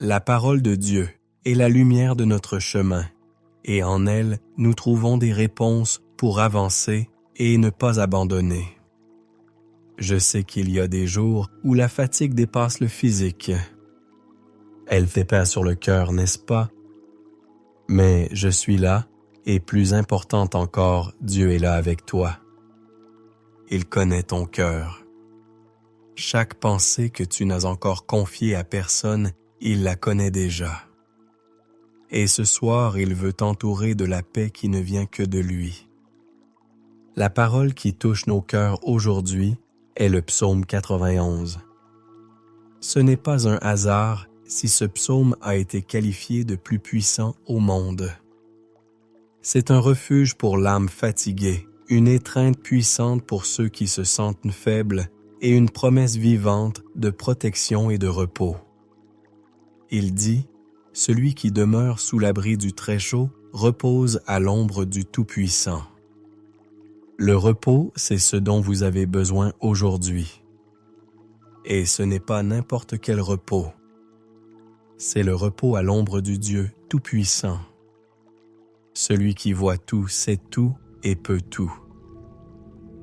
La parole de Dieu est la lumière de notre chemin, et en elle, nous trouvons des réponses pour avancer et ne pas abandonner. Je sais qu'il y a des jours où la fatigue dépasse le physique. Elle fait peur sur le cœur, n'est-ce pas? Mais je suis là, et plus important encore, Dieu est là avec toi. Il connaît ton cœur. Chaque pensée que tu n'as encore confiée à personne, il la connaît déjà. Et ce soir, il veut t'entourer de la paix qui ne vient que de lui. La parole qui touche nos cœurs aujourd'hui est le psaume 91. Ce n'est pas un hasard si ce psaume a été qualifié de plus puissant au monde. C'est un refuge pour l'âme fatiguée, une étreinte puissante pour ceux qui se sentent faibles et une promesse vivante de protection et de repos. Il dit, « Celui qui demeure sous l'abri du Très-Chaud repose à l'ombre du Tout-Puissant. » Le repos, c'est ce dont vous avez besoin aujourd'hui. Et ce n'est pas n'importe quel repos. C'est le repos à l'ombre du Dieu Tout-Puissant. Celui qui voit tout, sait tout et peut tout.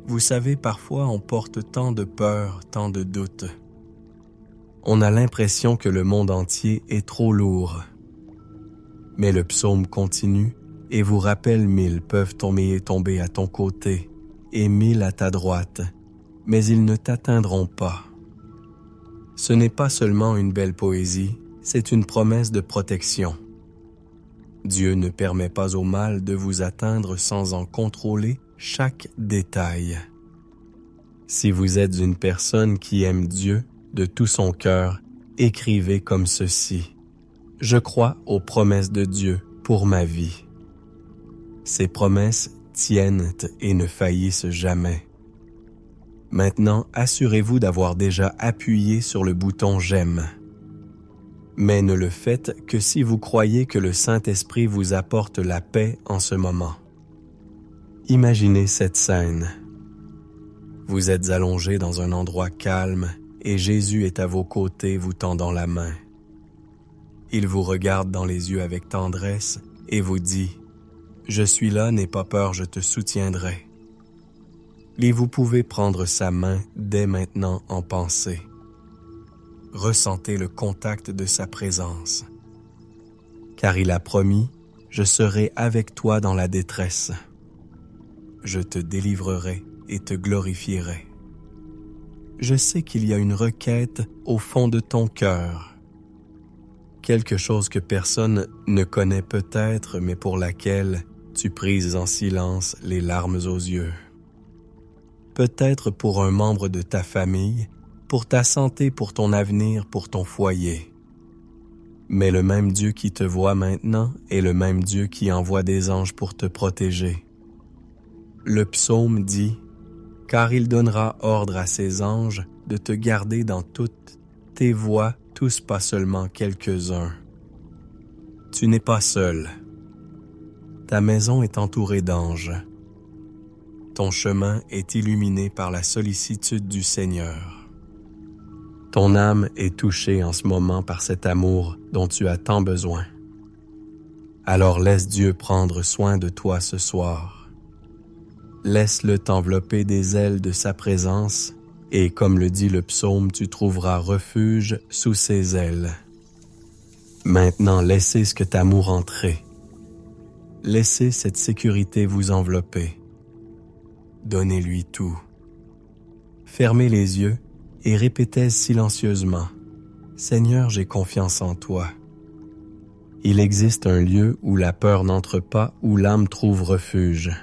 Vous savez, parfois on porte tant de peur, tant de doutes. On a l'impression que le monde entier est trop lourd. Mais le psaume continue et vous rappelle 1000 peuvent tomber à ton côté et 1000 à ta droite, mais ils ne t'atteindront pas. Ce n'est pas seulement une belle poésie, c'est une promesse de protection. Dieu ne permet pas au mal de vous atteindre sans en contrôler chaque détail. Si vous êtes une personne qui aime Dieu de tout son cœur, écrivez comme ceci. Je crois aux promesses de Dieu pour ma vie. Ces promesses tiennent et ne faillissent jamais. Maintenant, assurez-vous d'avoir déjà appuyé sur le bouton « J'aime ». Mais ne le faites que si vous croyez que le Saint-Esprit vous apporte la paix en ce moment. Imaginez cette scène. Vous êtes allongé dans un endroit calme et Jésus est à vos côtés vous tendant la main. Il vous regarde dans les yeux avec tendresse et vous dit « Je suis là, n'aie pas peur, je te soutiendrai. » Et vous pouvez prendre sa main dès maintenant en pensée. Ressentez le contact de sa présence. Car il a promis, je serai avec toi dans la détresse. Je te délivrerai et te glorifierai. Je sais qu'il y a une requête au fond de ton cœur. Quelque chose que personne ne connaît peut-être, mais pour laquelle tu prises en silence les larmes aux yeux. Peut-être pour un membre de ta famille, pour ta santé, pour ton avenir, pour ton foyer. Mais le même Dieu qui te voit maintenant est le même Dieu qui envoie des anges pour te protéger. Le psaume dit « Car il donnera ordre à ses anges de te garder dans toutes tes voies, tous pas seulement quelques-uns. » Tu n'es pas seul. Ta maison est entourée d'anges. Ton chemin est illuminé par la sollicitude du Seigneur. Ton âme est touchée en ce moment par cet amour dont tu as tant besoin. Alors laisse Dieu prendre soin de toi ce soir. Laisse-le t'envelopper des ailes de sa présence et comme le dit le psaume, tu trouveras refuge sous ses ailes. Maintenant, laissez ce amour entrer. Laissez cette sécurité vous envelopper. Donnez-lui tout. Fermez les yeux et répétez silencieusement « Seigneur, j'ai confiance en toi. » Il existe un lieu où la peur n'entre pas, où l'âme trouve refuge.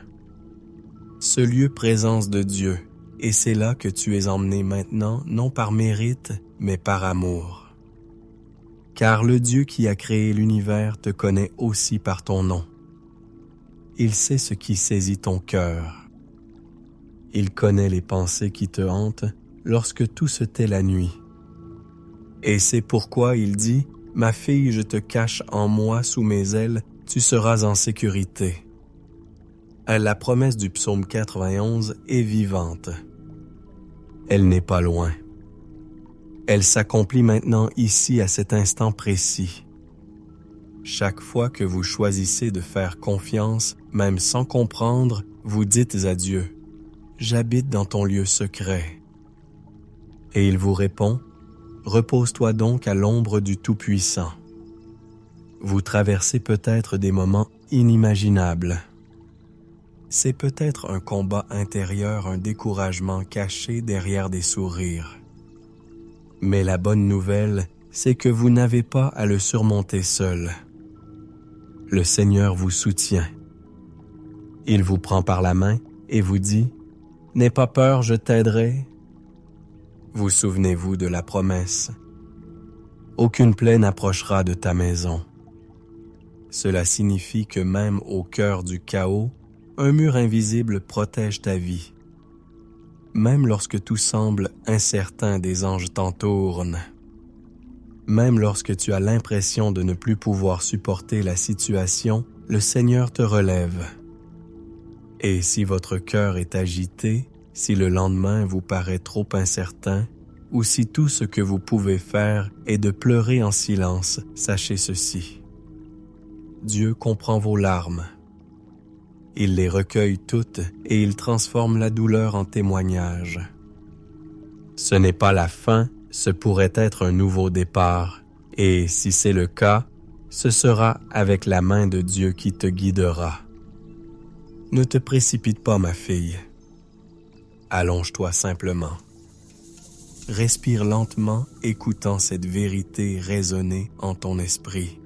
Ce lieu présence de Dieu, et c'est là que tu es emmené maintenant, non par mérite, mais par amour. Car le Dieu qui a créé l'univers te connaît aussi par ton nom. Il sait ce qui saisit ton cœur. Il connaît les pensées qui te hantent lorsque tout se tait la nuit. Et c'est pourquoi il dit « Ma fille, je te cache en moi sous mes ailes, tu seras en sécurité. » La promesse du psaume 91 est vivante. Elle n'est pas loin. Elle s'accomplit maintenant ici à cet instant précis. Chaque fois que vous choisissez de faire confiance, même sans comprendre, vous dites à Dieu, « J'habite dans ton lieu secret. » Et il vous répond, « Repose-toi donc à l'ombre du Tout-Puissant. » Vous traversez peut-être des moments inimaginables. C'est peut-être un combat intérieur, un découragement caché derrière des sourires. Mais la bonne nouvelle, c'est que vous n'avez pas à le surmonter seul. Le Seigneur vous soutient. Il vous prend par la main et vous dit « N'aie pas peur, je t'aiderai. » Vous souvenez-vous de la promesse « Aucune plaie n'approchera de ta maison. » Cela signifie que même au cœur du chaos, un mur invisible protège ta vie. Même lorsque tout semble incertain, des anges t'entourent. Même lorsque tu as l'impression de ne plus pouvoir supporter la situation, le Seigneur te relève. Et si votre cœur est agité, si le lendemain vous paraît trop incertain, ou si tout ce que vous pouvez faire est de pleurer en silence, sachez ceci. Dieu comprend vos larmes. Il les recueille toutes et il transforme la douleur en témoignage. Ce n'est pas la fin, ce pourrait être un nouveau départ, et si c'est le cas, ce sera avec la main de Dieu qui te guidera. Ne te précipite pas, ma fille. Allonge-toi simplement. Respire lentement, écoutant cette vérité résonner en ton esprit.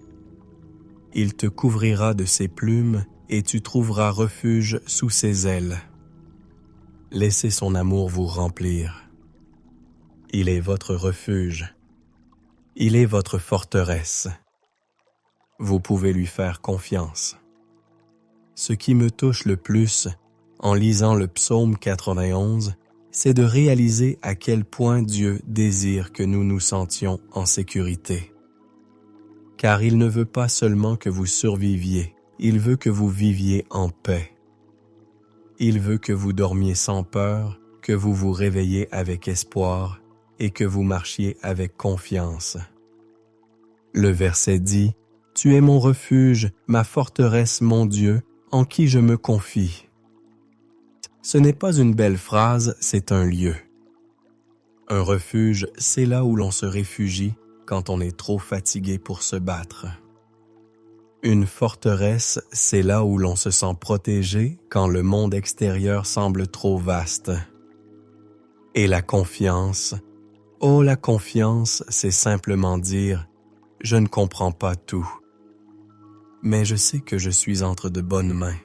Il te couvrira de ses plumes et tu trouveras refuge sous ses ailes. Laissez son amour vous remplir. Il est votre refuge. Il est votre forteresse. Vous pouvez lui faire confiance. Ce qui me touche le plus, en lisant le psaume 91, c'est de réaliser à quel point Dieu désire que nous nous sentions en sécurité. Car il ne veut pas seulement que vous surviviez, il veut que vous viviez en paix. Il veut que vous dormiez sans peur, que vous vous réveilliez avec espoir et que vous marchiez avec confiance. Le verset dit « Tu es mon refuge, ma forteresse, mon Dieu, en qui je me confie. » Ce n'est pas une belle phrase, c'est un lieu. Un refuge, c'est là où l'on se réfugie quand on est trop fatigué pour se battre. Une forteresse, c'est là où l'on se sent protégé quand le monde extérieur semble trop vaste. Et la confiance, oh la confiance, c'est simplement dire « Je ne comprends pas tout, mais je sais que je suis entre de bonnes mains. »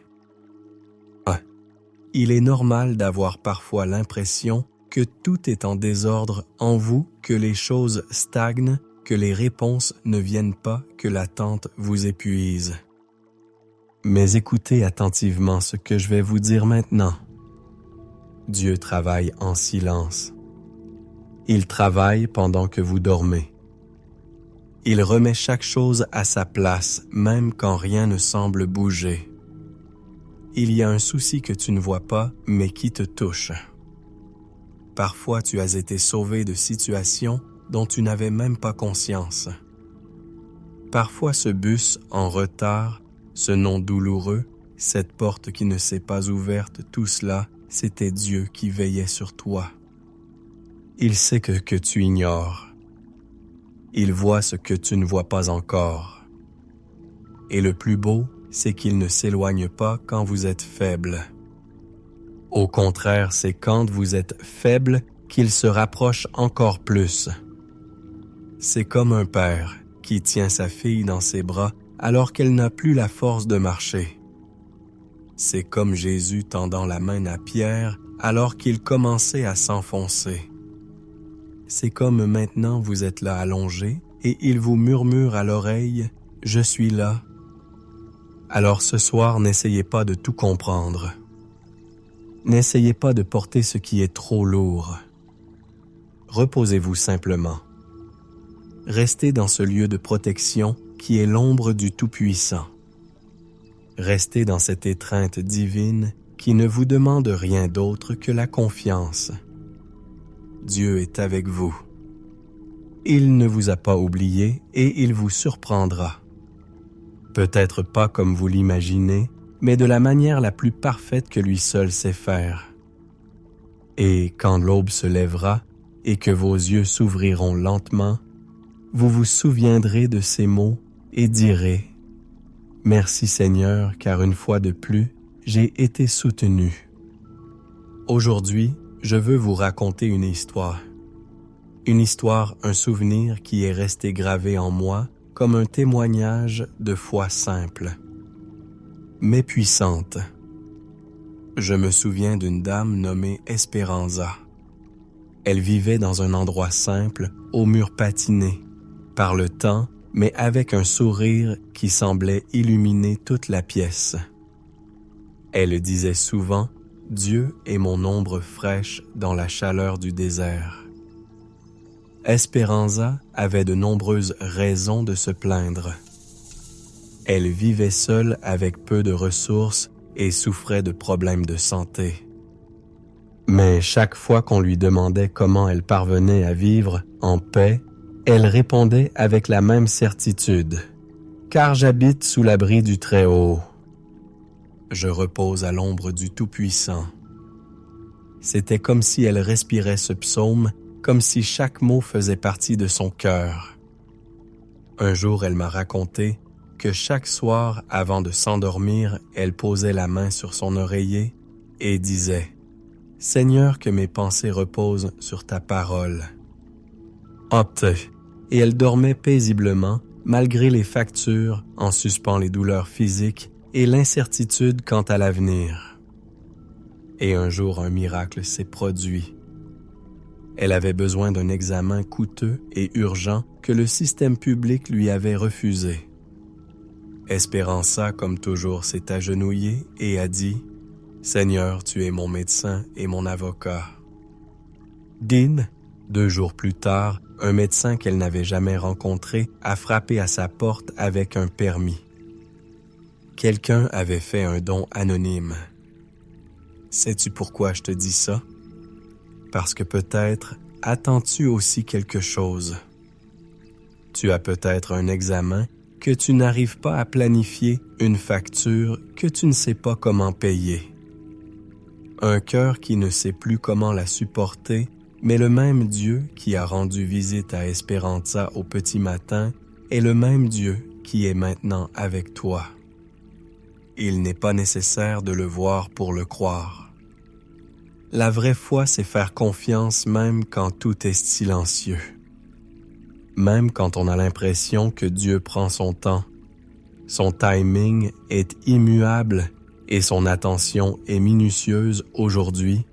Il est normal d'avoir parfois l'impression que tout est en désordre en vous, que les choses stagnent, que les réponses ne viennent pas, que l'attente vous épuise. Mais écoutez attentivement ce que je vais vous dire maintenant. Dieu travaille en silence. Il travaille pendant que vous dormez. Il remet chaque chose à sa place, même quand rien ne semble bouger. Il y a un souci que tu ne vois pas, mais qui te touche. Parfois, tu as été sauvé de situations dont tu n'avais même pas conscience. Parfois, ce bus en retard, ce nom douloureux, cette porte qui ne s'est pas ouverte, tout cela, c'était Dieu qui veillait sur toi. Il sait que tu ignores. Il voit ce que tu ne vois pas encore. Et le plus beau, c'est qu'il ne s'éloigne pas quand vous êtes faible. Au contraire, c'est quand vous êtes faible qu'il se rapproche encore plus. C'est comme un père qui tient sa fille dans ses bras alors qu'elle n'a plus la force de marcher. C'est comme Jésus tendant la main à Pierre alors qu'il commençait à s'enfoncer. C'est comme maintenant vous êtes là allongé et il vous murmure à l'oreille « Je suis là ». Alors ce soir, n'essayez pas de tout comprendre. N'essayez pas de porter ce qui est trop lourd. Reposez-vous simplement. Restez dans ce lieu de protection qui est l'ombre du Tout-Puissant. Restez dans cette étreinte divine qui ne vous demande rien d'autre que la confiance. Dieu est avec vous. il ne vous a pas oublié et il vous surprendra. Peut-être pas comme vous l'imaginez, mais de la manière la plus parfaite que lui seul sait faire. Et quand l'aube se lèvera et que vos yeux s'ouvriront lentement, vous vous souviendrez de ces mots et direz « Merci Seigneur, car une fois de plus, j'ai été soutenu. » Aujourd'hui, je veux vous raconter une histoire. Une histoire, un souvenir qui est resté gravé en moi comme un témoignage de foi simple, mais puissante. Je me souviens d'une dame nommée Esperanza. Elle vivait dans un endroit simple, aux murs patinés, par le temps, mais avec un sourire qui semblait illuminer toute la pièce. Elle disait souvent « Dieu est mon ombre fraîche dans la chaleur du désert ». Esperanza avait de nombreuses raisons de se plaindre. Elle vivait seule avec peu de ressources et souffrait de problèmes de santé. Mais chaque fois qu'on lui demandait comment elle parvenait à vivre en paix, elle répondait avec la même certitude « Car j'habite sous l'abri du Très-Haut. Je repose à l'ombre du Tout-Puissant. » C'était comme si elle respirait ce psaume, comme si chaque mot faisait partie de son cœur. Un jour, elle m'a raconté que chaque soir, avant de s'endormir, elle posait la main sur son oreiller et disait « Seigneur, que mes pensées reposent sur ta parole. » Opte. Et elle dormait paisiblement, malgré les factures, en suspend les douleurs physiques et l'incertitude quant à l'avenir. Et un jour, un miracle s'est produit. Elle avait besoin d'un examen coûteux et urgent que le système public lui avait refusé. Esperanza, comme toujours, s'est agenouillée et a dit « Seigneur, tu es mon médecin et mon avocat. » Dean, 2 jours plus tard, un médecin qu'elle n'avait jamais rencontré a frappé à sa porte avec un permis. Quelqu'un avait fait un don anonyme. Sais-tu pourquoi je te dis ça? Parce que peut-être attends-tu aussi quelque chose. Tu as peut-être un examen que tu n'arrives pas à planifier, une facture que tu ne sais pas comment payer. Un cœur qui ne sait plus comment la supporter, mais le même Dieu qui a rendu visite à Esperanza au petit matin est le même Dieu qui est maintenant avec toi. Il n'est pas nécessaire de le voir pour le croire. La vraie foi, c'est faire confiance même quand tout est silencieux. Même quand on a l'impression que Dieu prend son temps. Son timing est immuable et son attention est minutieuse aujourd'hui.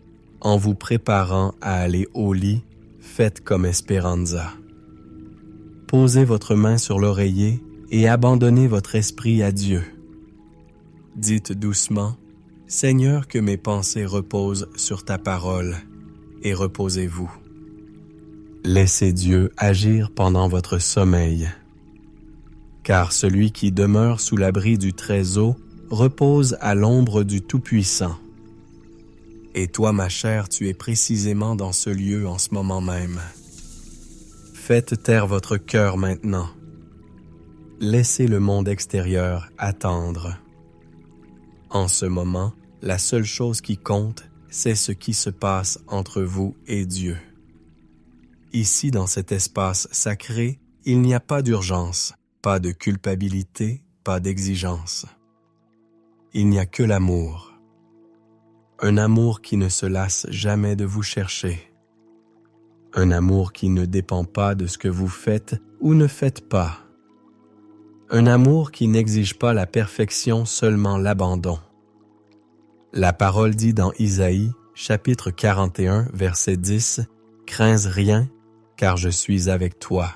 En vous préparant à aller au lit, faites comme Esperanza. Posez votre main sur l'oreiller et abandonnez votre esprit à Dieu. Dites doucement, « Seigneur, que mes pensées reposent sur ta parole, et reposez-vous. » Laissez Dieu agir pendant votre sommeil. Car celui qui demeure sous l'abri du Très-Haut repose à l'ombre du Tout-Puissant. Et toi, ma chère, tu es précisément dans ce lieu en ce moment même. Faites taire votre cœur maintenant. Laissez le monde extérieur attendre. En ce moment, la seule chose qui compte, c'est ce qui se passe entre vous et Dieu. Ici, dans cet espace sacré, il n'y a pas d'urgence, pas de culpabilité, pas d'exigence. Il n'y a que l'amour. Un amour qui ne se lasse jamais de vous chercher. Un amour qui ne dépend pas de ce que vous faites ou ne faites pas. Un amour qui n'exige pas la perfection, seulement l'abandon. La parole dit dans Isaïe, chapitre 41, verset 10, « Crains rien, car je suis avec toi.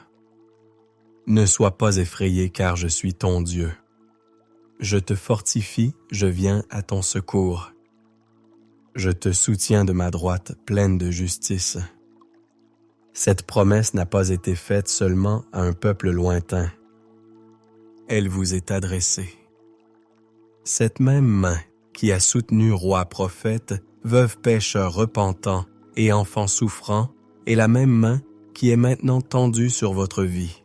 Ne sois pas effrayé, car je suis ton Dieu. Je te fortifie, je viens à ton secours. Je te soutiens de ma droite pleine de justice. » Cette promesse n'a pas été faite seulement à un peuple lointain. Elle vous est adressée. Cette même main qui a soutenu roi prophète, veuve pécheur repentant et enfant souffrant est la même main qui est maintenant tendue sur votre vie.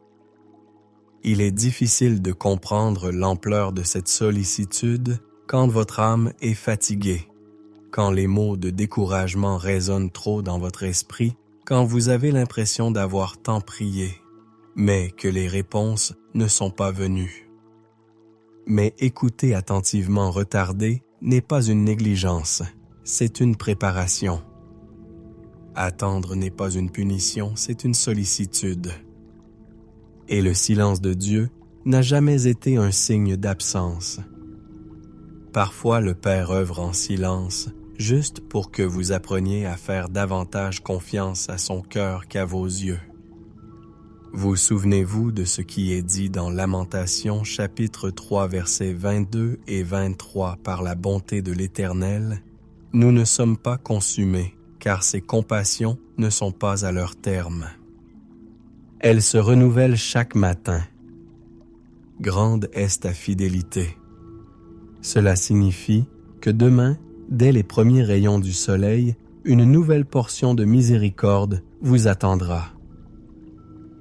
Il est difficile de comprendre l'ampleur de cette sollicitude quand votre âme est fatiguée, quand les mots de découragement résonnent trop dans votre esprit, quand vous avez l'impression d'avoir tant prié, mais que les réponses ne sont pas venues. Mais écouter attentivement retardé n'est pas une négligence, c'est une préparation. Attendre n'est pas une punition, c'est une sollicitude. Et le silence de Dieu n'a jamais été un signe d'absence. Parfois, le Père œuvre en silence, juste pour que vous appreniez à faire davantage confiance à son cœur qu'à vos yeux. Vous souvenez-vous de ce qui est dit dans Lamentations chapitre 3 versets 22 et 23 par la bonté de l'Éternel? Nous ne sommes pas consumés, car ses compassions ne sont pas à leur terme. Elles se renouvellent chaque matin. Grande est ta fidélité. Cela signifie que demain, dès les premiers rayons du soleil, une nouvelle portion de miséricorde vous attendra.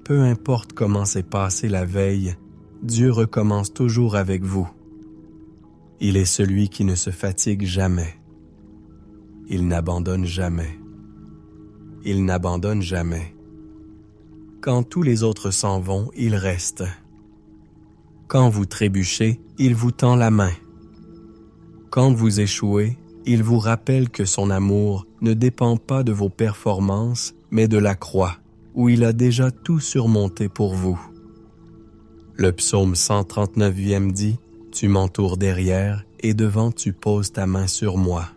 Peu importe comment s'est passée la veille, Dieu recommence toujours avec vous. Il est celui qui ne se fatigue jamais. Il n'abandonne jamais. Il n'abandonne jamais. Quand tous les autres s'en vont, il reste. Quand vous trébuchez, il vous tend la main. Quand vous échouez, il vous rappelle que son amour ne dépend pas de vos performances, mais de la croix, où il a déjà tout surmonté pour vous. Le psaume 139e dit « Tu m'entoures derrière et devant tu poses ta main sur moi ».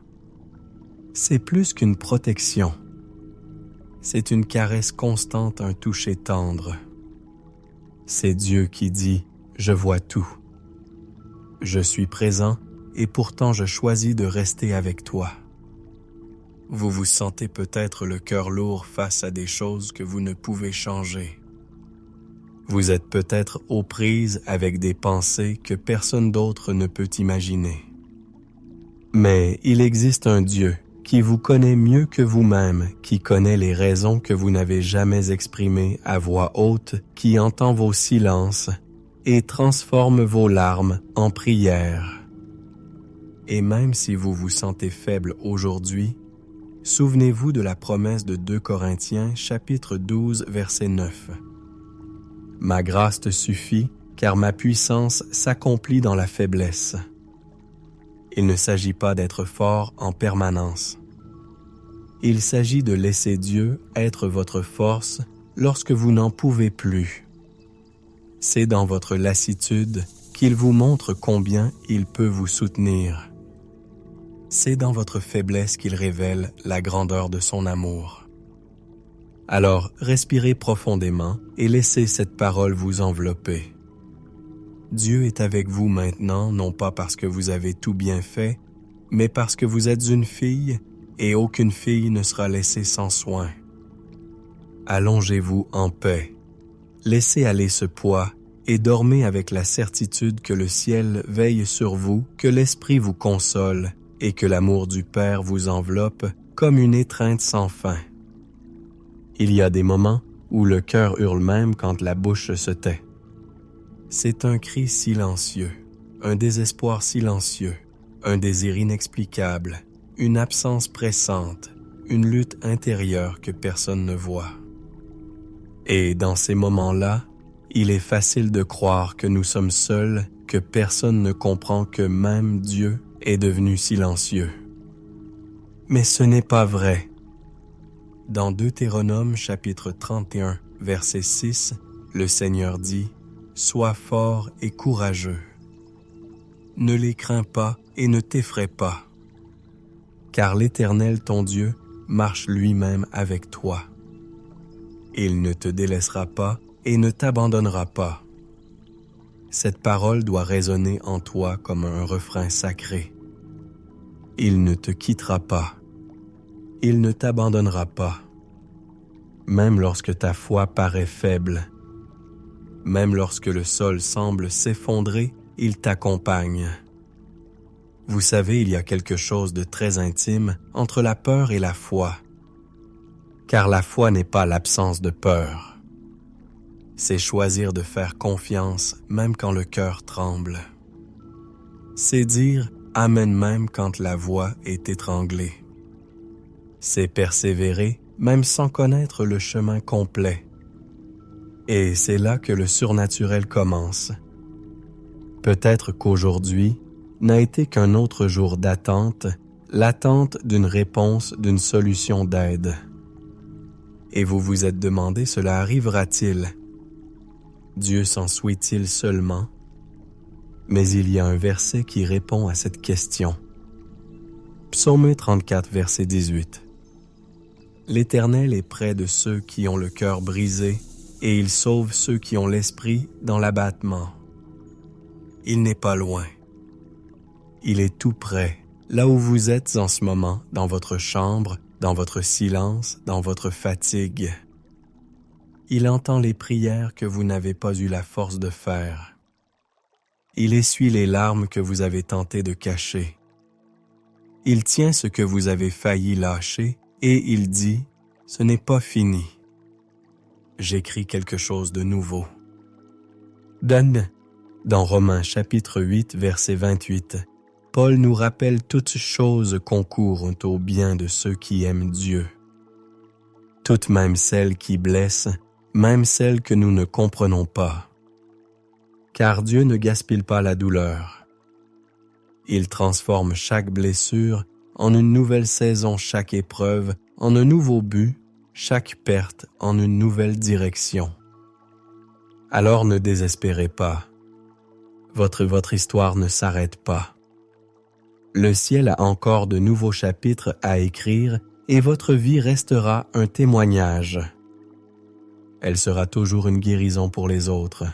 C'est plus qu'une protection. C'est une caresse constante, un toucher tendre. C'est Dieu qui dit « Je vois tout. Je suis présent et pourtant je choisis de rester avec toi. » Vous vous sentez peut-être le cœur lourd face à des choses que vous ne pouvez changer. Vous êtes peut-être aux prises avec des pensées que personne d'autre ne peut imaginer. Mais il existe un Dieu qui vous connaît mieux que vous-même, qui connaît les raisons que vous n'avez jamais exprimées à voix haute, qui entend vos silences et transforme vos larmes en prières. Et même si vous vous sentez faible aujourd'hui, souvenez-vous de la promesse de 2 Corinthiens chapitre 12 verset 9. « Ma grâce te suffit, car ma puissance s'accomplit dans la faiblesse. » Il ne s'agit pas d'être fort en permanence. Il s'agit de laisser Dieu être votre force lorsque vous n'en pouvez plus. C'est dans votre lassitude qu'il vous montre combien il peut vous soutenir. C'est dans votre faiblesse qu'il révèle la grandeur de son amour. Alors, respirez profondément et laissez cette parole vous envelopper. Dieu est avec vous maintenant, non pas parce que vous avez tout bien fait, mais parce que vous êtes une fille et aucune fille ne sera laissée sans soin. Allongez-vous en paix, laissez aller ce poids et dormez avec la certitude que le ciel veille sur vous, que l'Esprit vous console et que l'amour du Père vous enveloppe comme une étreinte sans fin. Il y a des moments où le cœur hurle même quand la bouche se tait. C'est un cri silencieux, un désespoir silencieux, un désir inexplicable, une absence pressante, une lutte intérieure que personne ne voit. Et dans ces moments-là, il est facile de croire que nous sommes seuls, que personne ne comprend que même Dieu est devenu silencieux. Mais ce n'est pas vrai. Dans Deutéronome chapitre 31, verset 6, le Seigneur dit « Sois fort et courageux. Ne les crains pas et ne t'effraie pas, car l'Éternel ton Dieu marche lui-même avec toi. Il ne te délaissera pas et ne t'abandonnera pas. » Cette parole doit résonner en toi comme un refrain sacré. Il ne te quittera pas. Il ne t'abandonnera pas. Même lorsque ta foi paraît faible, même lorsque le sol semble s'effondrer, il t'accompagne. Vous savez, il y a quelque chose de très intime entre la peur et la foi. car la foi n'est pas l'absence de peur. C'est choisir de faire confiance même quand le cœur tremble. C'est dire « Amen » même quand la voix est étranglée. C'est persévérer même sans connaître le chemin complet. Et c'est là que le surnaturel commence. Peut-être qu'aujourd'hui n'a été qu'un autre jour d'attente, l'attente d'une réponse, d'une solution d'aide. Et vous vous êtes demandé, cela arrivera-t-il? Dieu s'ensuit-il seulement? Mais il y a un verset qui répond à cette question. Psaume 34, verset 18. L'Éternel est près de ceux qui ont le cœur brisé, et il sauve ceux qui ont l'esprit dans l'abattement. Il n'est pas loin. Il est tout près, là où vous êtes en ce moment, dans votre chambre, dans votre silence, dans votre fatigue. Il entend les prières que vous n'avez pas eu la force de faire. Il essuie les larmes que vous avez tenté de cacher. Il tient ce que vous avez failli lâcher et il dit « Ce n'est pas fini. J'écris quelque chose de nouveau. » Dans Romains chapitre 8, verset 28, Paul nous rappelle toutes choses concourent au bien de ceux qui aiment Dieu. Toutes même celles qui blessent, même celles que nous ne comprenons pas. Car Dieu ne gaspille pas la douleur. Il transforme chaque blessure en une nouvelle saison, chaque épreuve en un nouveau but, chaque perte en une nouvelle direction. Alors ne désespérez pas. Votre histoire ne s'arrête pas. Le ciel a encore de nouveaux chapitres à écrire et votre vie restera un témoignage. Elle sera toujours une guérison pour les autres.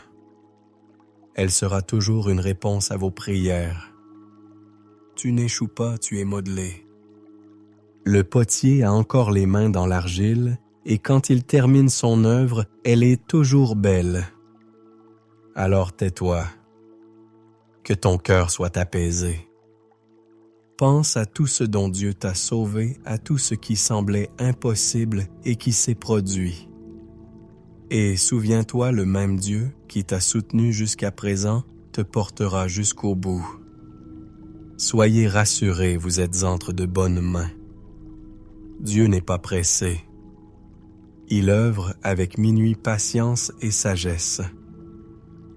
Elle sera toujours une réponse à vos prières. Tu n'échoues pas, tu es modelé. Le potier a encore les mains dans l'argile et quand il termine son œuvre, elle est toujours belle. Alors tais-toi. Que ton cœur soit apaisé. Pense à tout ce dont Dieu t'a sauvé, à tout ce qui semblait impossible et qui s'est produit. Et souviens-toi, le même Dieu qui t'a soutenu jusqu'à présent te portera jusqu'au bout. Soyez rassurés, vous êtes entre de bonnes mains. Dieu n'est pas pressé. Il œuvre avec minuit patience et sagesse.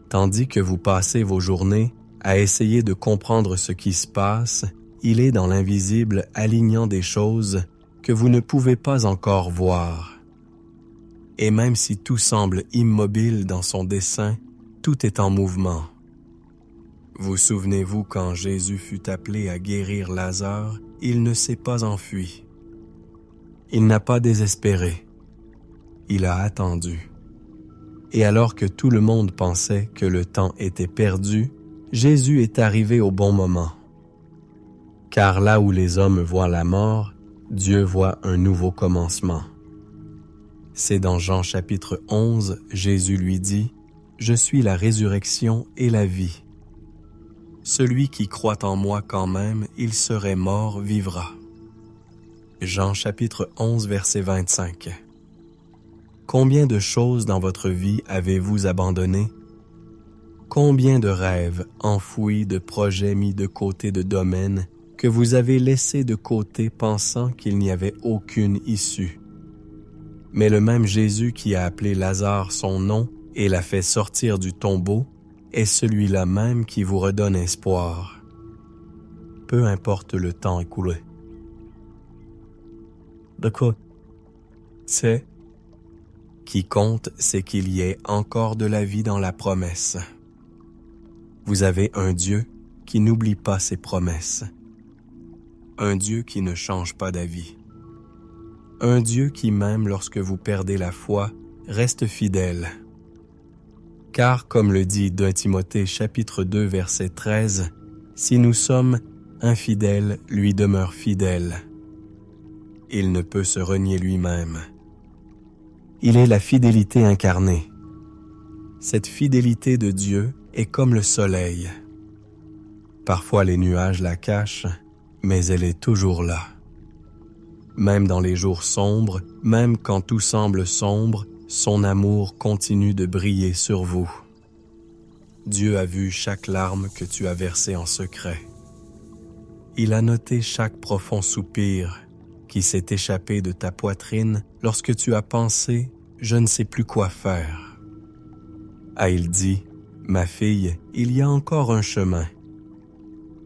Tandis que vous passez vos journées à essayer de comprendre ce qui se passe, il est dans l'invisible alignant des choses que vous ne pouvez pas encore voir. Et même si tout semble immobile dans son dessein, tout est en mouvement. Vous souvenez-vous quand Jésus fut appelé à guérir Lazare, il ne s'est pas enfui. Il n'a pas désespéré. Il a attendu. Et alors que tout le monde pensait que le temps était perdu, Jésus est arrivé au bon moment. Car là où les hommes voient la mort, Dieu voit un nouveau commencement. C'est dans Jean chapitre 11, Jésus lui dit « Je suis la résurrection et la vie. Celui qui croit en moi quand même, il serait mort, vivra. » Jean chapitre 11, verset 25. Combien de choses dans votre vie avez-vous abandonnées? Combien de rêves enfouis, de projets mis de côté, de domaines que vous avez laissés de côté pensant qu'il n'y avait aucune issue? Mais le même Jésus qui a appelé Lazare son nom et l'a fait sortir du tombeau est celui-là même qui vous redonne espoir. Peu importe le temps écoulé. De quoi? C'est qui compte, c'est qu'il y ait encore de la vie dans la promesse. Vous avez un Dieu qui n'oublie pas ses promesses. Un Dieu qui ne change pas d'avis. Un Dieu qui, même lorsque vous perdez la foi, reste fidèle. Car, comme le dit 2 Timothée chapitre 2 verset 13, si nous sommes infidèles, lui demeure fidèle. Il ne peut se renier lui-même. Il est la fidélité incarnée. Cette fidélité de Dieu est comme le soleil. Parfois les nuages la cachent, mais elle est toujours là. Même dans les jours sombres, même quand tout semble sombre, son amour continue de briller sur vous. Dieu a vu chaque larme que tu as versée en secret. Il a noté chaque profond soupir qui s'est échappé de ta poitrine lorsque tu as pensé « je ne sais plus quoi faire ». Ah, il dit « Ma fille, il y a encore un chemin.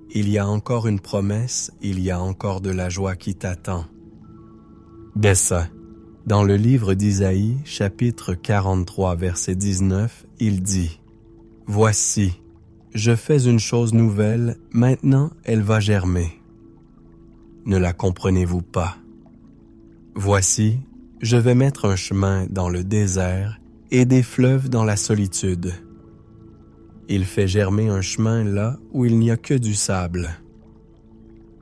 Il y a encore une promesse, il y a encore de la joie qui t'attend. » Bessa, dans le livre d'Isaïe, chapitre 43, verset 19, il dit « Voici, je fais une chose nouvelle, maintenant elle va germer. Ne la comprenez-vous pas? Voici, je vais mettre un chemin dans le désert et des fleuves dans la solitude. Il fait germer un chemin là où il n'y a que du sable.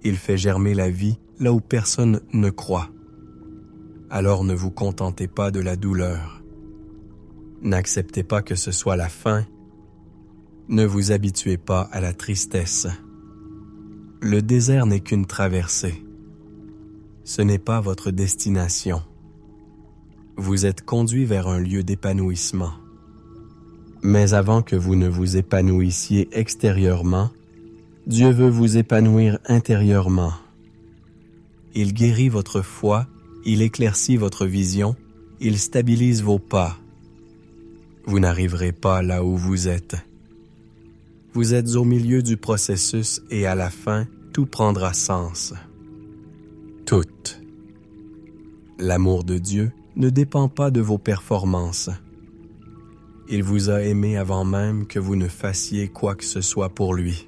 Il fait germer la vie là où personne ne croit. Alors ne vous contentez pas de la douleur. N'acceptez pas que ce soit la fin. Ne vous habituez pas à la tristesse. Le désert n'est qu'une traversée. Ce n'est pas votre destination. Vous êtes conduit vers un lieu d'épanouissement. Mais avant que vous ne vous épanouissiez extérieurement, Dieu veut vous épanouir intérieurement. Il guérit votre foi, il éclaircit votre vision, il stabilise vos pas. Vous n'arriverez pas là où vous êtes. Vous êtes au milieu du processus et à la fin, tout prendra sens. Tout. L'amour de Dieu ne dépend pas de vos performances. Il vous a aimé avant même que vous ne fassiez quoi que ce soit pour lui.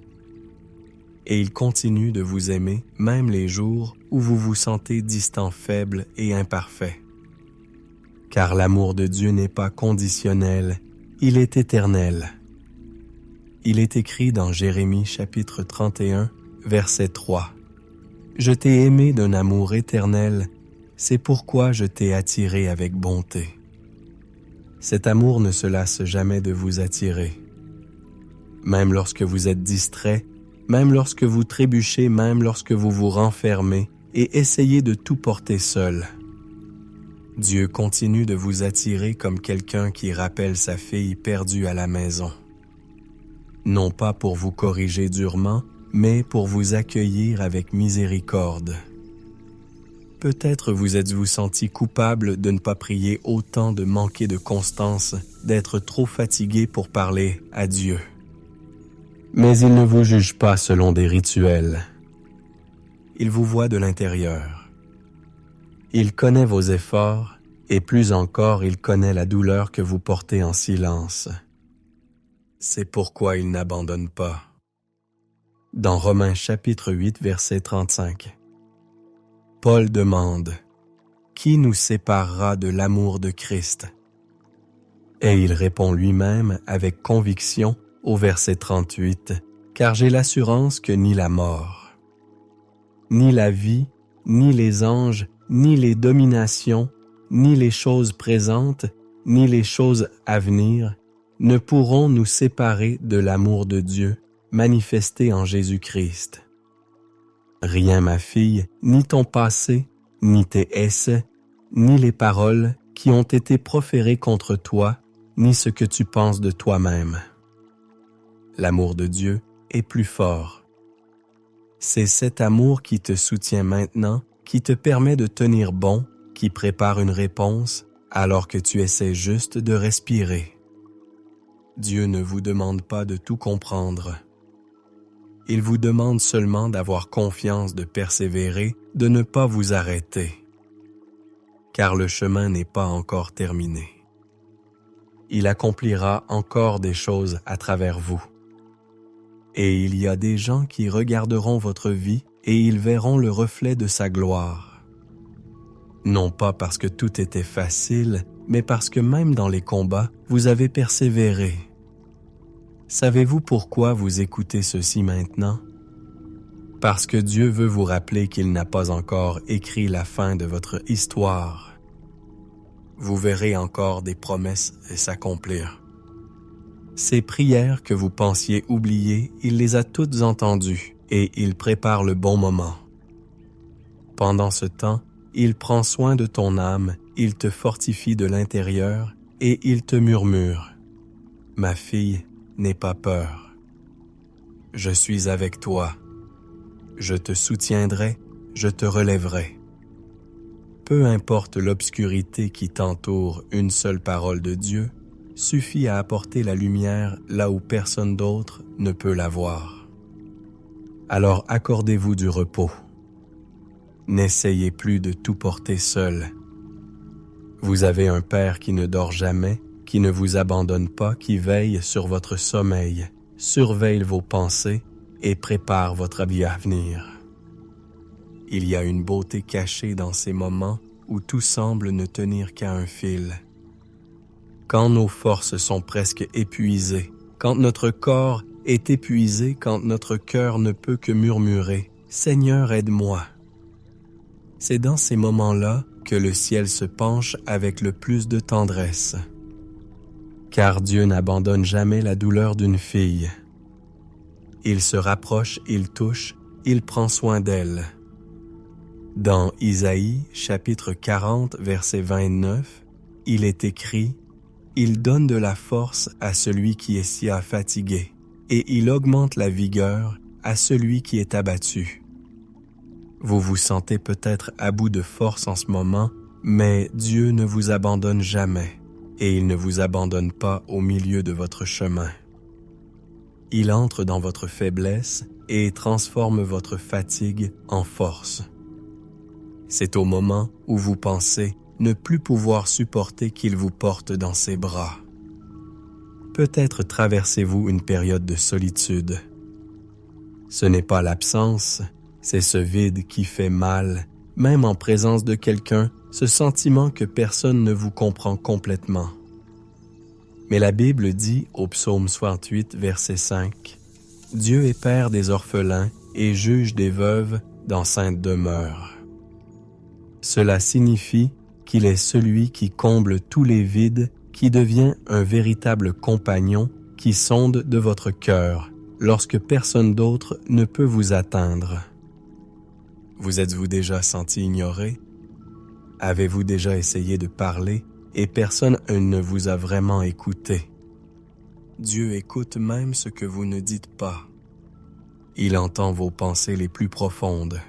Et il continue de vous aimer même les jours où vous vous sentez distant, faible et imparfait. Car l'amour de Dieu n'est pas conditionnel, il est éternel. Il est écrit dans Jérémie chapitre 31, verset 3. « Je t'ai aimé d'un amour éternel, c'est pourquoi je t'ai attiré avec bonté. » Cet amour ne se lasse jamais de vous attirer. Même lorsque vous êtes distrait, même lorsque vous trébuchez, même lorsque vous vous renfermez et essayez de tout porter seul. Dieu continue de vous attirer comme quelqu'un qui rappelle sa fille perdue à la maison. Non pas pour vous corriger durement, mais pour vous accueillir avec miséricorde. Peut-être vous êtes-vous senti coupable de ne pas prier autant, de manquer de constance, d'être trop fatigué pour parler à Dieu. Mais il ne vous juge pas selon des rituels. Il vous voit de l'intérieur. Il connaît vos efforts et plus encore, il connaît la douleur que vous portez en silence. C'est pourquoi il n'abandonne pas. Dans Romains chapitre 8, verset 35, Paul demande « Qui nous séparera de l'amour de Christ ?» Et il répond lui-même avec conviction au verset 38, « Car j'ai l'assurance que ni la mort, ni la vie, ni les anges, ni les dominations, ni les choses présentes, ni les choses à venir, ne pourront nous séparer de l'amour de Dieu manifesté en Jésus-Christ. Rien, ma fille, ni ton passé, ni tes essais, ni les paroles qui ont été proférées contre toi, ni ce que tu penses de toi-même. L'amour de Dieu est plus fort. C'est cet amour qui te soutient maintenant, qui te permet de tenir bon, qui prépare une réponse alors que tu essaies juste de respirer. Dieu ne vous demande pas de tout comprendre. Il vous demande seulement d'avoir confiance, de persévérer, de ne pas vous arrêter. Car le chemin n'est pas encore terminé. Il accomplira encore des choses à travers vous. Et il y a des gens qui regarderont votre vie et ils verront le reflet de sa gloire. Non pas parce que tout était facile, mais parce que même dans les combats, vous avez persévéré. Savez-vous pourquoi vous écoutez ceci maintenant? Parce que Dieu veut vous rappeler qu'il n'a pas encore écrit la fin de votre histoire. Vous verrez encore des promesses s'accomplir. Ces prières que vous pensiez oublier, il les a toutes entendues et il prépare le bon moment. Pendant ce temps, il prend soin de ton âme, il te fortifie de l'intérieur et il te murmure « Ma fille, n'aie pas peur. Je suis avec toi. Je te soutiendrai, je te relèverai. » Peu importe l'obscurité qui t'entoure, une seule parole de Dieu suffit à apporter la lumière là où personne d'autre ne peut la voir. Alors accordez-vous du repos. N'essayez plus de tout porter seul. Vous avez un Père qui ne dort jamais, qui ne vous abandonne pas, qui veille sur votre sommeil, surveille vos pensées et prépare votre vie à venir. Il y a une beauté cachée dans ces moments où tout semble ne tenir qu'à un fil. Quand nos forces sont presque épuisées, quand notre corps est épuisé, quand notre cœur ne peut que murmurer « Seigneur, aide-moi », c'est dans ces moments-là que le ciel se penche avec le plus de tendresse. Car Dieu n'abandonne jamais la douleur d'une fille. Il se rapproche, il touche, il prend soin d'elle. Dans Isaïe, chapitre 40, verset 29, il est écrit « Il donne de la force à celui qui est si fatigué, et il augmente la vigueur à celui qui est abattu. » Vous vous sentez peut-être à bout de force en ce moment, mais Dieu ne vous abandonne jamais, et il ne vous abandonne pas au milieu de votre chemin. Il entre dans votre faiblesse et transforme votre fatigue en force. C'est au moment où vous pensez ne plus pouvoir supporter qu'il vous porte dans ses bras. Peut-être traversez-vous une période de solitude. Ce n'est pas l'absence, c'est ce vide qui fait mal, même en présence de quelqu'un, ce sentiment que personne ne vous comprend complètement. Mais la Bible dit au psaume 68, verset 5, « Dieu est père des orphelins et juge des veuves dans sainte demeure. » Cela signifie qu'il est celui qui comble tous les vides, qui devient un véritable compagnon qui sonde de votre cœur lorsque personne d'autre ne peut vous atteindre. Vous êtes-vous déjà senti ignoré? Avez-vous déjà essayé de parler et personne ne vous a vraiment écouté? Dieu écoute même ce que vous ne dites pas. Il entend vos pensées les plus profondes.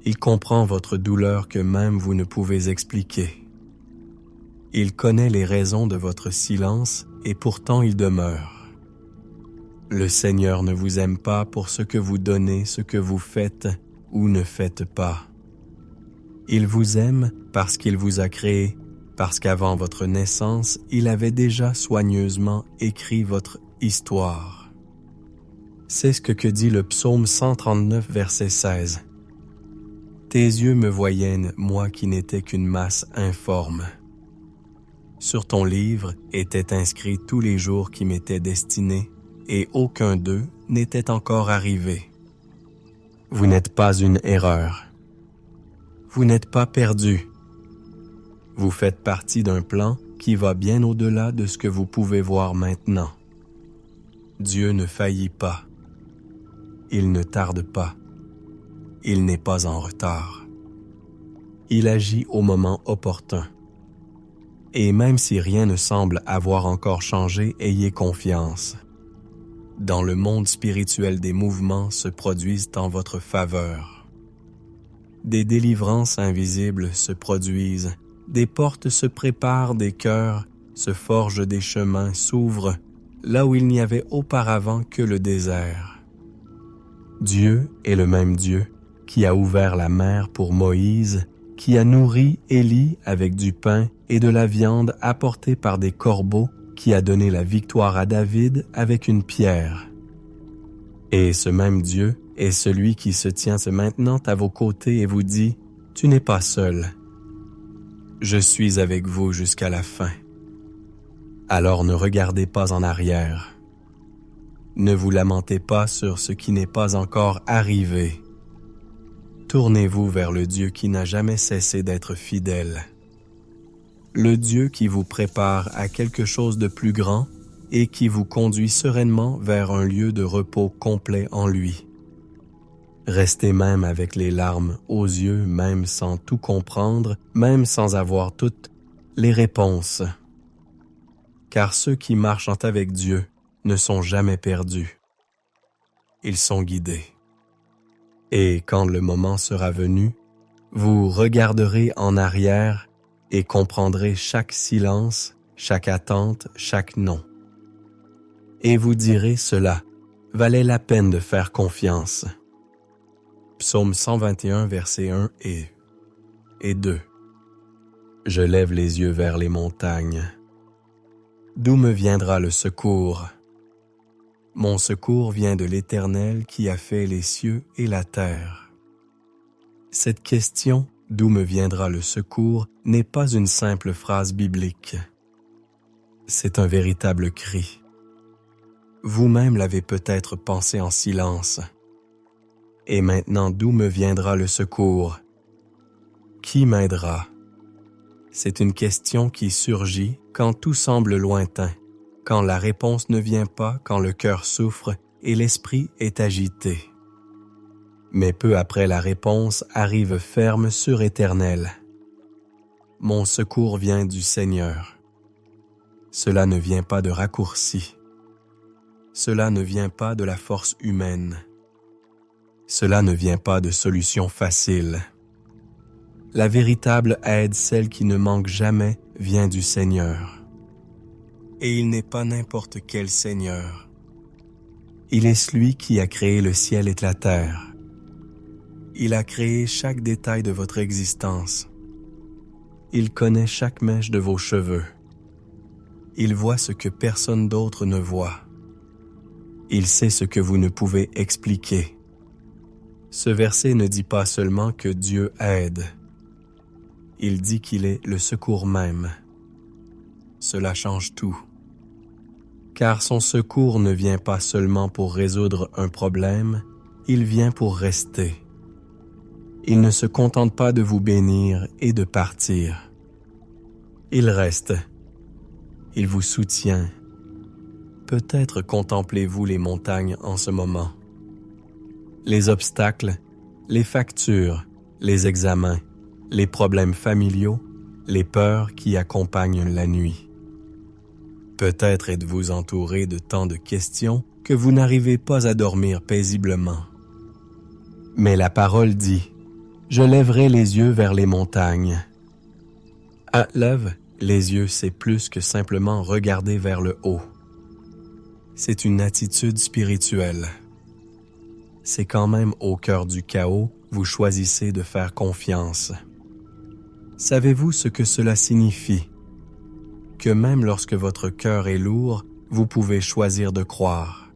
Il comprend votre douleur que même vous ne pouvez expliquer. Il connaît les raisons de votre silence et pourtant il demeure. Le Seigneur ne vous aime pas pour ce que vous donnez, ce que vous faites ou ne faites pas. Il vous aime parce qu'il vous a créé, parce qu'avant votre naissance, il avait déjà soigneusement écrit votre histoire. C'est ce que dit le psaume 139, verset 16. Tes yeux me voyaient, moi qui n'étais qu'une masse informe. Sur ton livre étaient inscrits tous les jours qui m'étaient destinés, et aucun d'eux n'était encore arrivé. Vous n'êtes pas une erreur. Vous n'êtes pas perdu. Vous faites partie d'un plan qui va bien au-delà de ce que vous pouvez voir maintenant. Dieu ne faillit pas. Il ne tarde pas. Il n'est pas en retard. Il agit au moment opportun. Et même si rien ne semble avoir encore changé, ayez confiance. Dans le monde spirituel, des mouvements se produisent en votre faveur. Des délivrances invisibles se produisent, des portes se préparent, des cœurs se forgent, des chemins s'ouvrent, là où il n'y avait auparavant que le désert. Dieu est le même Dieu qui a ouvert la mer pour Moïse, qui a nourri Élie avec du pain et de la viande apportée par des corbeaux, qui a donné la victoire à David avec une pierre. Et ce même Dieu est celui qui se tient maintenant à vos côtés et vous dit « Tu n'es pas seul. Je suis avec vous jusqu'à la fin. » Alors ne regardez pas en arrière. Ne vous lamentez pas sur ce qui n'est pas encore arrivé. Tournez-vous vers le Dieu qui n'a jamais cessé d'être fidèle. Le Dieu qui vous prépare à quelque chose de plus grand et qui vous conduit sereinement vers un lieu de repos complet en lui. Restez même avec les larmes aux yeux, même sans tout comprendre, même sans avoir toutes les réponses. Car ceux qui marchent avec Dieu ne sont jamais perdus. Ils sont guidés. Et quand le moment sera venu, vous regarderez en arrière et comprendrez chaque silence, chaque attente, chaque non. Et vous direz cela valait la peine de faire confiance. Psaume 121, versets 1 et 2. Je lève les yeux vers les montagnes. D'où me viendra le secours? Mon secours vient de l'Éternel qui a fait les cieux et la terre. Cette question, d'où me viendra le secours, n'est pas une simple phrase biblique. C'est un véritable cri. Vous-même l'avez peut-être pensé en silence. Et maintenant, d'où me viendra le secours? Qui m'aidera? C'est une question qui surgit quand tout semble lointain, quand la réponse ne vient pas, quand le cœur souffre et l'esprit est agité. Mais peu après la réponse arrive ferme sur Éternel. Mon secours vient du Seigneur. Cela ne vient pas de raccourci. Cela ne vient pas de la force humaine. Cela ne vient pas de solutions faciles. La véritable aide, celle qui ne manque jamais, vient du Seigneur. Et il n'est pas n'importe quel Seigneur. Il est celui qui a créé le ciel et la terre. Il a créé chaque détail de votre existence. Il connaît chaque mèche de vos cheveux. Il voit ce que personne d'autre ne voit. Il sait ce que vous ne pouvez expliquer. Ce verset ne dit pas seulement que Dieu aide. Il dit qu'il est le secours même. Cela change tout. Car son secours ne vient pas seulement pour résoudre un problème, il vient pour rester. Il ne se contente pas de vous bénir et de partir. Il reste. Il vous soutient. Peut-être contemplez-vous les montagnes en ce moment. Les obstacles, les factures, les examens, les problèmes familiaux, les peurs qui accompagnent la nuit. Peut-être êtes-vous entouré de tant de questions que vous n'arrivez pas à dormir paisiblement. Mais la parole dit « Je lèverai les yeux vers les montagnes ». Ah, lève les yeux, c'est plus que simplement regarder vers le haut. C'est une attitude spirituelle. C'est quand même au cœur du chaos, vous choisissez de faire confiance. Savez-vous ce que cela signifie? Que même lorsque votre cœur est lourd, vous pouvez choisir de croire.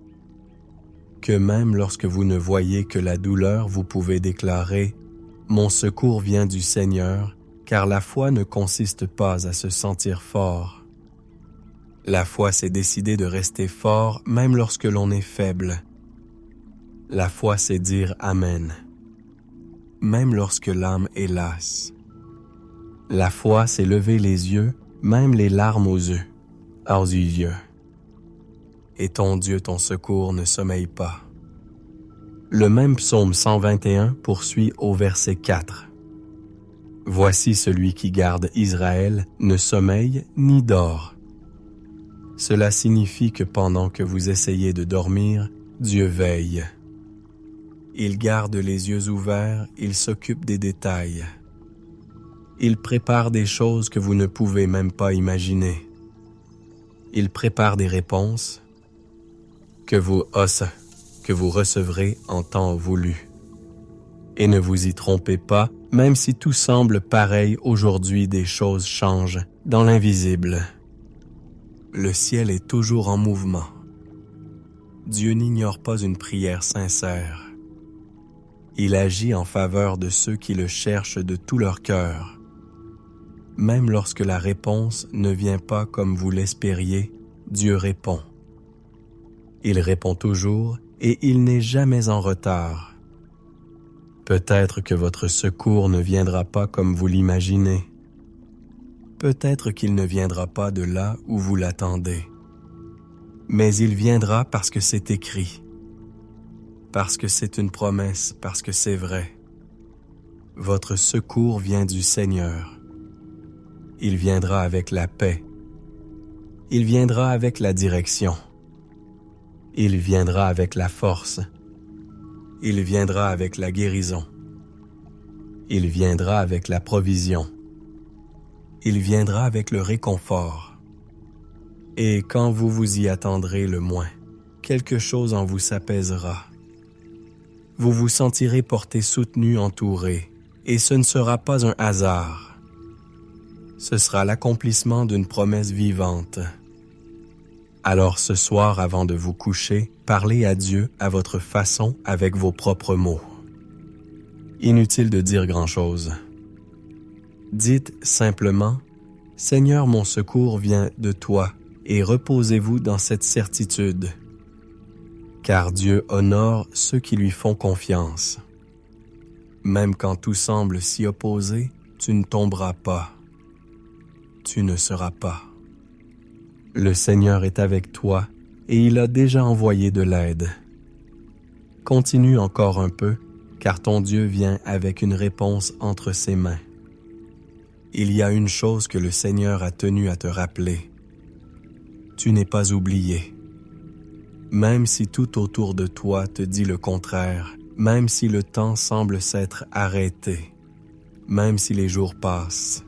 Que même lorsque vous ne voyez que la douleur, vous pouvez déclarer « Mon secours vient du Seigneur », car la foi ne consiste pas à se sentir fort. La foi, c'est décider de rester fort même lorsque l'on est faible. La foi, c'est dire Amen, même lorsque l'âme est lasse. La foi, c'est lever les yeux, même les larmes aux yeux. Et ton Dieu, ton secours, ne sommeille pas. Le même psaume 121 poursuit au verset 4. Voici celui qui garde Israël, ne sommeille ni dort. Cela signifie que pendant que vous essayez de dormir, Dieu veille. Il garde les yeux ouverts, il s'occupe des détails. Il prépare des choses que vous ne pouvez même pas imaginer. Il prépare des réponses que vous recevrez en temps voulu. Et ne vous y trompez pas, même si tout semble pareil aujourd'hui, des choses changent dans l'invisible. Le ciel est toujours en mouvement. Dieu n'ignore pas une prière sincère. Il agit en faveur de ceux qui le cherchent de tout leur cœur. Même lorsque la réponse ne vient pas comme vous l'espériez, Dieu répond. Il répond toujours et il n'est jamais en retard. Peut-être que votre secours ne viendra pas comme vous l'imaginez. Peut-être qu'il ne viendra pas de là où vous l'attendez. Mais il viendra parce que c'est écrit. parce que c'est une promesse, parce que c'est vrai. Votre secours vient du Seigneur. Il viendra avec la paix. Il viendra avec la direction. Il viendra avec la force. Il viendra avec la guérison. Il viendra avec la provision. Il viendra avec le réconfort. Et quand vous vous y attendrez le moins, quelque chose en vous s'apaisera. Vous vous sentirez porté soutenu, entouré, et ce ne sera pas un hasard. Ce sera l'accomplissement d'une promesse vivante. Alors ce soir, avant de vous coucher, parlez à Dieu à votre façon avec vos propres mots. Inutile de dire grand-chose. Dites simplement « Seigneur, mon secours vient de toi » et reposez-vous dans cette certitude. Car Dieu honore ceux qui lui font confiance. Même quand tout semble s'y opposer, tu ne tomberas pas. Tu ne seras pas. Le Seigneur est avec toi et il a déjà envoyé de l'aide. Continue encore un peu, car ton Dieu vient avec une réponse entre ses mains. Il y a une chose que le Seigneur a tenu à te rappeler. Tu n'es pas oublié. Même si tout autour de toi te dit le contraire, même si le temps semble s'être arrêté, même si les jours passent,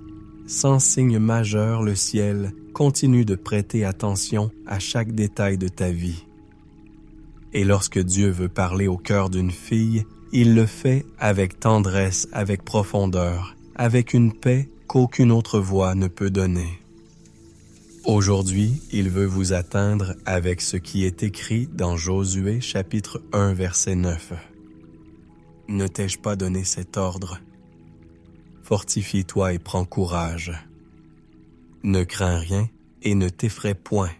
sans signe majeur, le ciel continue de prêter attention à chaque détail de ta vie. Et lorsque Dieu veut parler au cœur d'une fille, il le fait avec tendresse, avec profondeur, avec une paix qu'aucune autre voix ne peut donner. Aujourd'hui, il veut vous atteindre avec ce qui est écrit dans Josué chapitre 1 verset 9. Ne t'ai-je pas donné cet ordre? Fortifie-toi et prends courage. Ne crains rien et ne t'effraie point,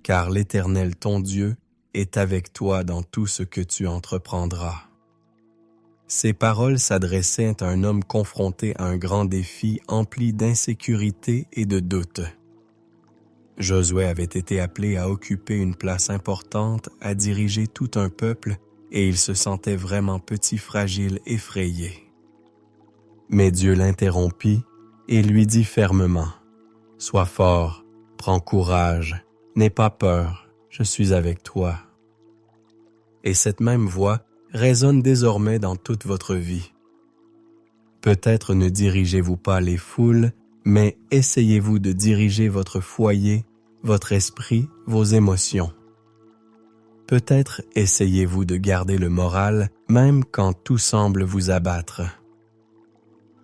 car l'Éternel ton Dieu est avec toi dans tout ce que tu entreprendras. Ces paroles s'adressaient à un homme confronté à un grand défi empli d'insécurité et de doute. Josué avait été appelé à occuper une place importante, à diriger tout un peuple, et il se sentait vraiment petit, fragile, effrayé. Mais Dieu l'interrompit et lui dit fermement, « Sois fort, prends courage, n'aie pas peur, je suis avec toi. » Et cette même voix résonne désormais dans toute votre vie. Peut-être ne dirigez-vous pas les foules, mais essayez-vous de diriger votre foyer, votre esprit, vos émotions. Peut-être essayez-vous de garder le moral même quand tout semble vous abattre.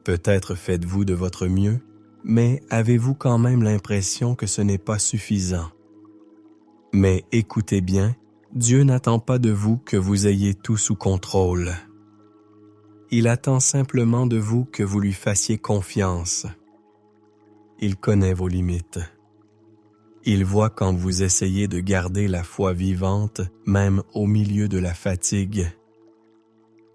Peut-être faites-vous de votre mieux, mais avez-vous quand même l'impression que ce n'est pas suffisant. Mais écoutez bien, Dieu n'attend pas de vous que vous ayez tout sous contrôle. Il attend simplement de vous que vous lui fassiez confiance. Il connaît vos limites. Il voit quand vous essayez de garder la foi vivante, même au milieu de la fatigue.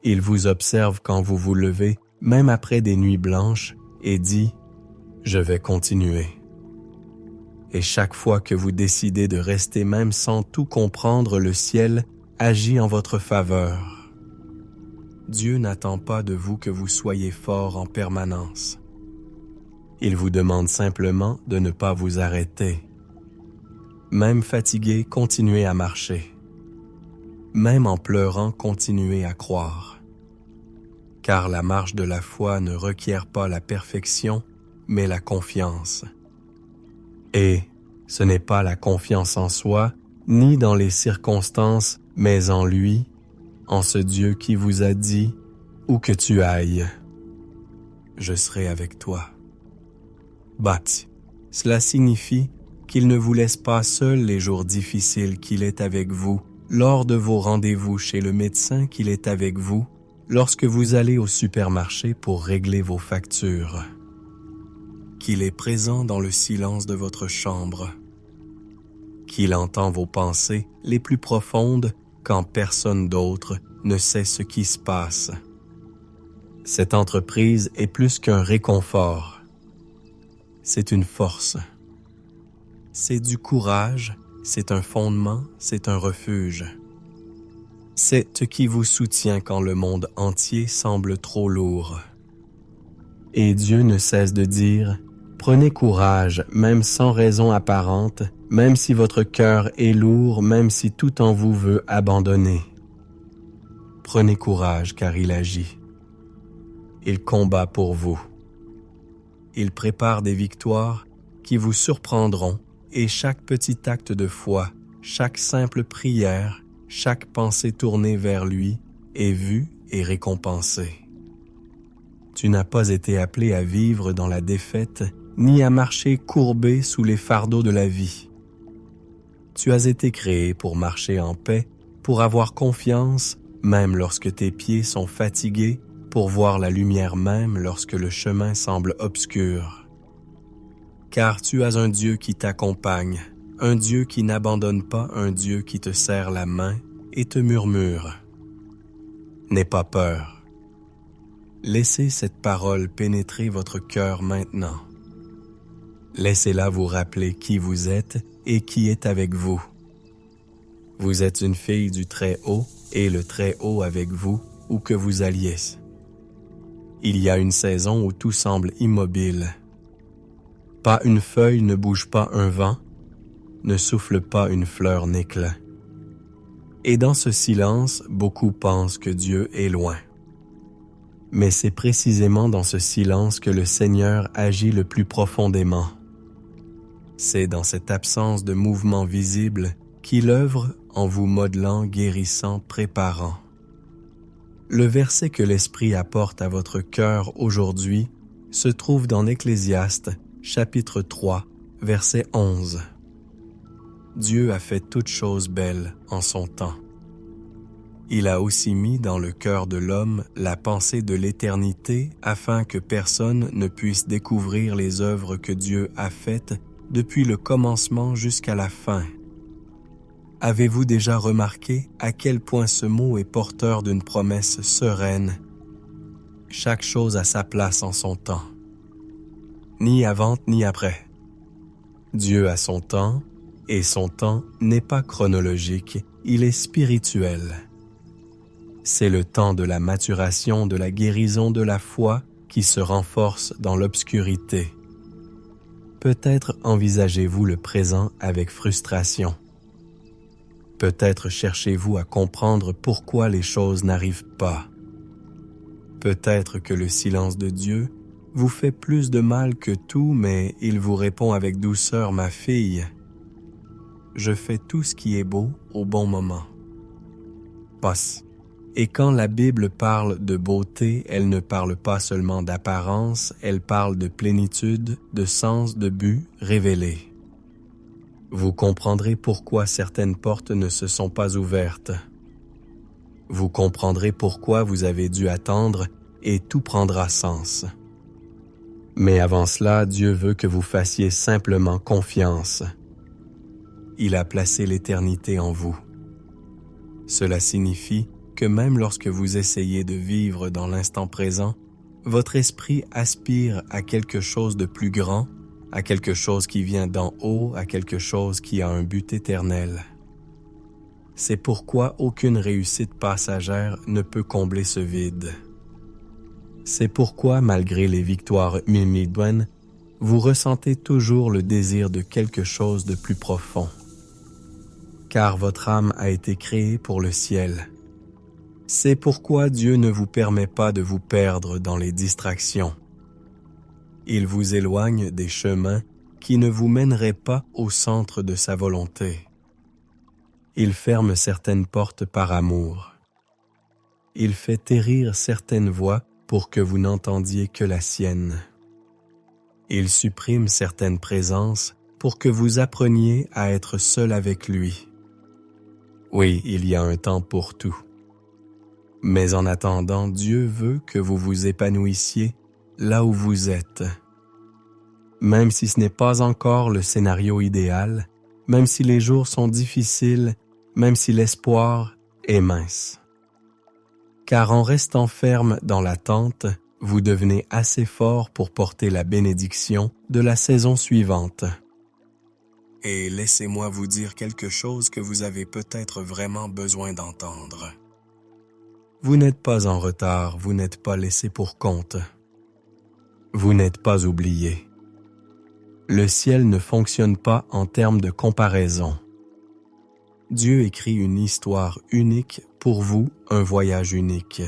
Il vous observe quand vous vous levez, même après des nuits blanches, et dit « Je vais continuer ». Et chaque fois que vous décidez de rester même sans tout comprendre, le ciel agit en votre faveur. Dieu n'attend pas de vous que vous soyez fort en permanence. Il vous demande simplement de ne pas vous arrêter. Même fatigué, continuez à marcher. Même en pleurant, continuez à croire. Car la marche de la foi ne requiert pas la perfection, mais la confiance. Et ce n'est pas la confiance en soi, ni dans les circonstances, mais en lui, en ce Dieu qui vous a dit « Où que tu ailles, je serai avec toi ». Bâti, cela signifie qu'il ne vous laisse pas seul les jours difficiles, qu'il est avec vous, lors de vos rendez-vous chez le médecin, qu'il est avec vous, lorsque vous allez au supermarché pour régler vos factures, qu'il est présent dans le silence de votre chambre, qu'il entend vos pensées les plus profondes quand personne d'autre ne sait ce qui se passe. Cette entreprise est plus qu'un réconfort. C'est une force. C'est du courage, c'est un fondement, c'est un refuge. C'est ce qui vous soutient quand le monde entier semble trop lourd. Et Dieu ne cesse de dire, « Prenez courage, même sans raison apparente, même si votre cœur est lourd, même si tout en vous veut abandonner. Prenez courage, car il agit. Il combat pour vous. Il prépare des victoires qui vous surprendront, et chaque petit acte de foi, chaque simple prière, chaque pensée tournée vers lui est vue et récompensée. Tu n'as pas été appelé à vivre dans la défaite, ni à marcher courbé sous les fardeaux de la vie. Tu as été créé pour marcher en paix, pour avoir confiance, même lorsque tes pieds sont fatigués, pour voir la lumière même lorsque le chemin semble obscur. Car tu as un Dieu qui t'accompagne, un Dieu qui n'abandonne pas, un Dieu qui te serre la main et te murmure. N'aie pas peur. Laissez cette parole pénétrer votre cœur maintenant. Laissez-la vous rappeler qui vous êtes et qui est avec vous. Vous êtes une fille du Très-Haut et le Très-Haut avec vous, où que vous alliez. Il y a une saison où tout semble immobile. Pas une feuille ne bouge pas un vent, ne souffle pas une fleur n'éclat. Et dans ce silence, beaucoup pensent que Dieu est loin. Mais c'est précisément dans ce silence que le Seigneur agit le plus profondément. C'est dans cette absence de mouvement visible qu'il œuvre en vous modelant, guérissant, préparant. Le verset que l'Esprit apporte à votre cœur aujourd'hui se trouve dans Ecclésiaste, chapitre 3, verset 11. Dieu a fait toutes choses belles en son temps. Il a aussi mis dans le cœur de l'homme la pensée de l'éternité afin que personne ne puisse découvrir les œuvres que Dieu a faites depuis le commencement jusqu'à la fin. Avez-vous déjà remarqué à quel point ce mot est porteur d'une promesse sereine? Chaque chose a sa place en son temps. Ni avant ni après. Dieu a son temps, et son temps n'est pas chronologique, il est spirituel. C'est le temps de la maturation, de la guérison de la foi qui se renforce dans l'obscurité. Peut-être envisagez-vous le présent avec frustration. Peut-être cherchez-vous à comprendre pourquoi les choses n'arrivent pas. Peut-être que le silence de Dieu vous fait plus de mal que tout, mais il vous répond avec douceur, ma fille. Je fais tout ce qui est beau au bon moment. Passe. Et quand la Bible parle de beauté, elle ne parle pas seulement d'apparence, elle parle de plénitude, de sens, de but révélé. Vous comprendrez pourquoi certaines portes ne se sont pas ouvertes. Vous comprendrez pourquoi vous avez dû attendre et tout prendra sens. Mais avant cela, Dieu veut que vous fassiez simplement confiance. Il a placé l'éternité en vous. Cela signifie que même lorsque vous essayez de vivre dans l'instant présent, votre esprit aspire à quelque chose de plus grand, à quelque chose qui vient d'en haut, à quelque chose qui a un but éternel. C'est pourquoi aucune réussite passagère ne peut combler ce vide. C'est pourquoi, malgré les victoires immédiates, vous ressentez toujours le désir de quelque chose de plus profond. Car votre âme a été créée pour le ciel. C'est pourquoi Dieu ne vous permet pas de vous perdre dans les distractions. Il vous éloigne des chemins qui ne vous mèneraient pas au centre de sa volonté. Il ferme certaines portes par amour. Il fait taire certaines voix pour que vous n'entendiez que la sienne. Il supprime certaines présences pour que vous appreniez à être seul avec lui. Oui, il y a un temps pour tout. Mais en attendant, Dieu veut que vous vous épanouissiez là où vous êtes. Même si ce n'est pas encore le scénario idéal, même si les jours sont difficiles, même si l'espoir est mince. Car en restant ferme dans l'attente, vous devenez assez fort pour porter la bénédiction de la saison suivante. Et laissez-moi vous dire quelque chose que vous avez peut-être vraiment besoin d'entendre. Vous n'êtes pas en retard, vous n'êtes pas laissé pour compte. Vous n'êtes pas oublié. Le ciel ne fonctionne pas en termes de comparaison. Dieu écrit une histoire unique pour vous, un voyage unique.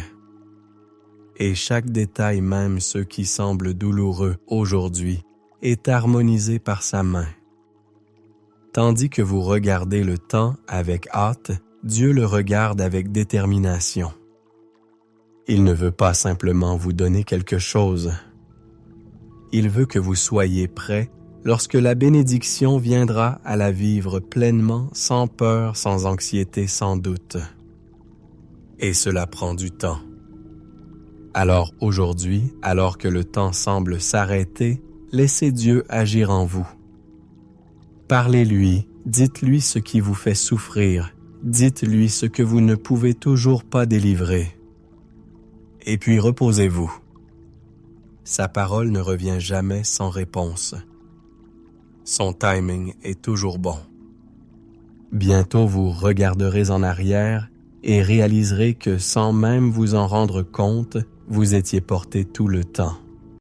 Et chaque détail, même ceux qui semblent douloureux aujourd'hui, est harmonisé par sa main. Tandis que vous regardez le temps avec hâte, Dieu le regarde avec détermination. Il ne veut pas simplement vous donner quelque chose. Il veut que vous soyez prêts lorsque la bénédiction viendra à la vivre pleinement, sans peur, sans anxiété, sans doute. Et cela prend du temps. Alors aujourd'hui, alors que le temps semble s'arrêter, laissez Dieu agir en vous. Parlez-lui, dites-lui ce qui vous fait souffrir, dites-lui ce que vous ne pouvez toujours pas délivrer. Et puis reposez-vous. Sa parole ne revient jamais sans réponse. Son timing est toujours bon. Bientôt vous regarderez en arrière et réaliserez que sans même vous en rendre compte, vous étiez porté tout le temps.